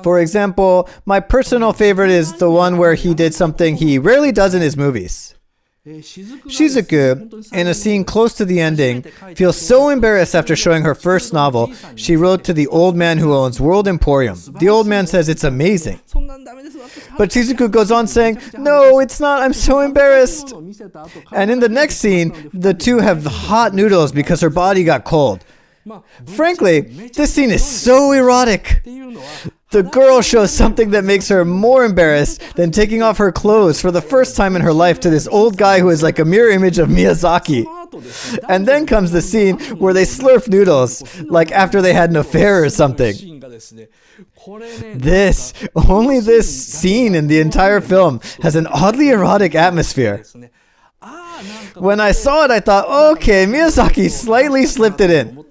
For example, my personal favorite is the one where he did something he rarely does in his movies. Shizuku, in a scene close to the ending, feels so embarrassed after showing her first novel she wrote to the old man who owns World Emporium. The old man says it's amazing. But Shizuku goes on saying, "No, it's not, I'm so embarrassed." And in the next scene, the two have hot noodles because her body got cold. Frankly, this scene is so erotic. The girl shows something that makes her more embarrassed than taking off her clothes for the first time in her life to this old guy who is like a mirror image of Miyazaki. And then comes the scene where they slurp noodles, like after they had an affair or something. Only this scene in the entire film has an oddly erotic atmosphere. When I saw it, I thought, okay, Miyazaki slightly slipped it in.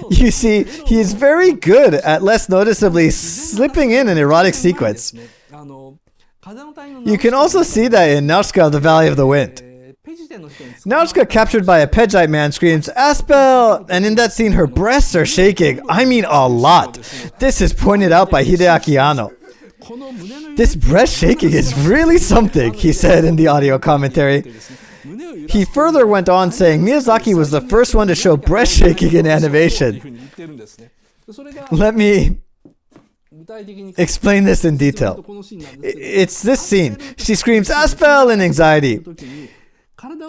You see, he is very good at less noticeably slipping in an erotic sequence. You can also see that in NAUSICAA, the Valley of the Wind. NAUSICAA, captured by a Pejite man, screams, "Aspel!" And in that scene, her breasts are shaking. I mean, a lot. This is pointed out by Hideaki Anno. "This breast shaking is really something," he said in the audio commentary. He further went on saying Miyazaki was the first one to show breast shaking in animation. Let me explain this in detail. It's this scene. She screams, "Aspel!" in anxiety.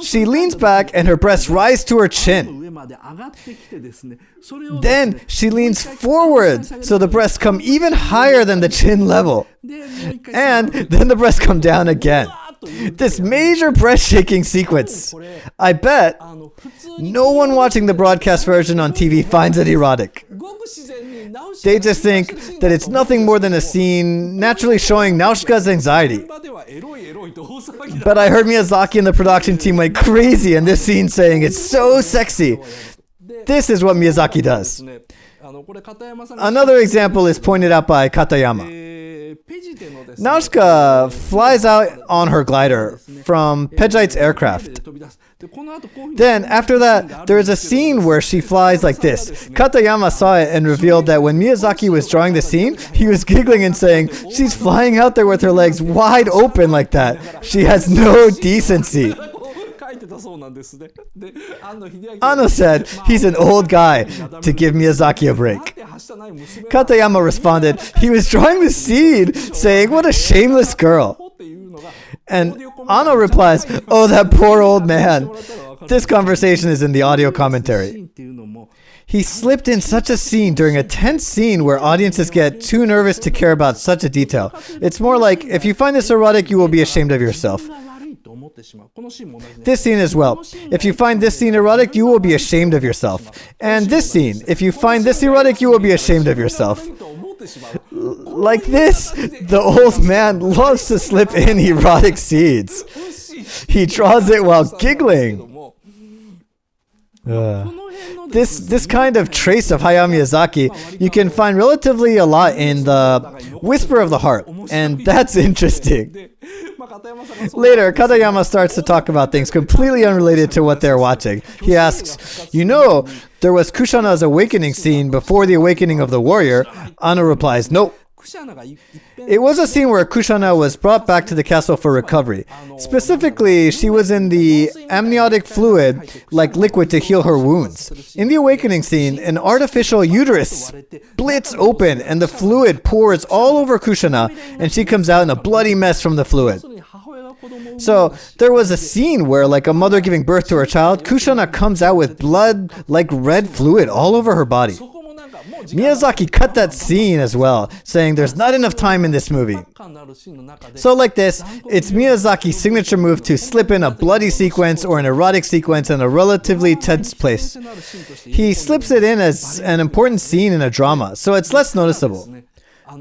She leans back and her breasts rise to her chin. Then she leans forward so the breasts come even higher than the chin level. And then the breasts come down again. This major breast shaking sequence. I bet no one watching the broadcast version on TV finds it erotic. They just think that it's nothing more than a scene naturally showing NAUSICAA's anxiety. But I heard Miyazaki and the production team went crazy in this scene saying it's so sexy. This is what Miyazaki does. Another example is pointed out by Katayama. NAUSICAA flies out on her glider from Pejite's aircraft. Then, after that, there is a scene where she flies like this. Katayama saw it and revealed that when Miyazaki was drawing the scene, he was giggling and saying, "She's flying out there with her legs wide open like that. She has no decency." Anno said he's an old guy to give Miyazaki a break. Katayama responded, he was drawing the scene, saying, "What a shameless girl." And Anno replies, "Oh, that poor old man." This conversation is in the audio commentary. He slipped in such a scene during a tense scene where audiences get too nervous to care about such a detail. It's more like, if you find this erotic, you will be ashamed of yourself. This scene as well. If you find this scene erotic, you will be ashamed of yourself. And this scene, if you find this erotic, you will be ashamed of yourself. Like this, the old man loves to slip in erotic scenes. He draws it while giggling. This kind of trace of Hayao Miyazaki you can find relatively a lot in the Whisper of the Heart, and that's interesting. Later, Katayama starts to talk about things completely unrelated to what they're watching. He asks, "You know, there was Kushana's awakening scene before the awakening of the warrior." Anno replies, "Nope. It was a scene where Kushana was brought back to the castle for recovery. Specifically, she was in the amniotic fluid, like liquid to heal her wounds. In the awakening scene, an artificial uterus splits open and the fluid pours all over Kushana, and she comes out in a bloody mess from the fluid. So there was a scene where, like a mother giving birth to her child, Kushana comes out with blood like red fluid all over her body. Miyazaki cut that scene as well, saying there's not enough time in this movie. So like this, it's Miyazaki's signature move to slip in a bloody sequence or an erotic sequence in a relatively tense place. He slips it in as an important scene in a drama, so it's less noticeable.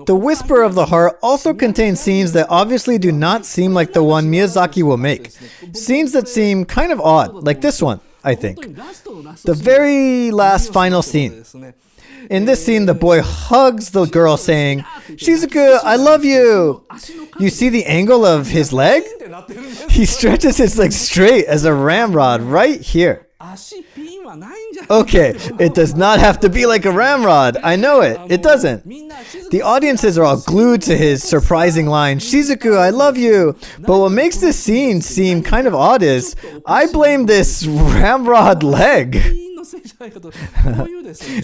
The Whisper of the Heart also contains scenes that obviously do not seem like the one Miyazaki will make. Scenes that seem kind of odd, like this one, I think. The very last final scene. In this scene, the boy hugs the girl saying, "Shizuku, I love you." You see the angle of his leg? He stretches his leg straight as a ramrod right here. Okay, it does not have to be like a ramrod. I know it. It doesn't. The audiences are all glued to his surprising line, Shizuku, I love you. But what makes this scene seem kind of odd is, I blame this ramrod leg.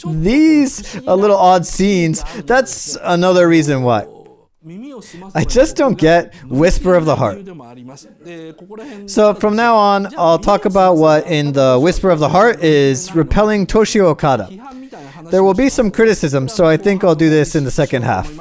These little odd scenes, that's another reason why. I just don't get Whisper of the Heart. So from now on, I'll talk about what in the Whisper of the Heart is repelling Toshio Okada. There will be some criticism, so I think I'll do this in the second half.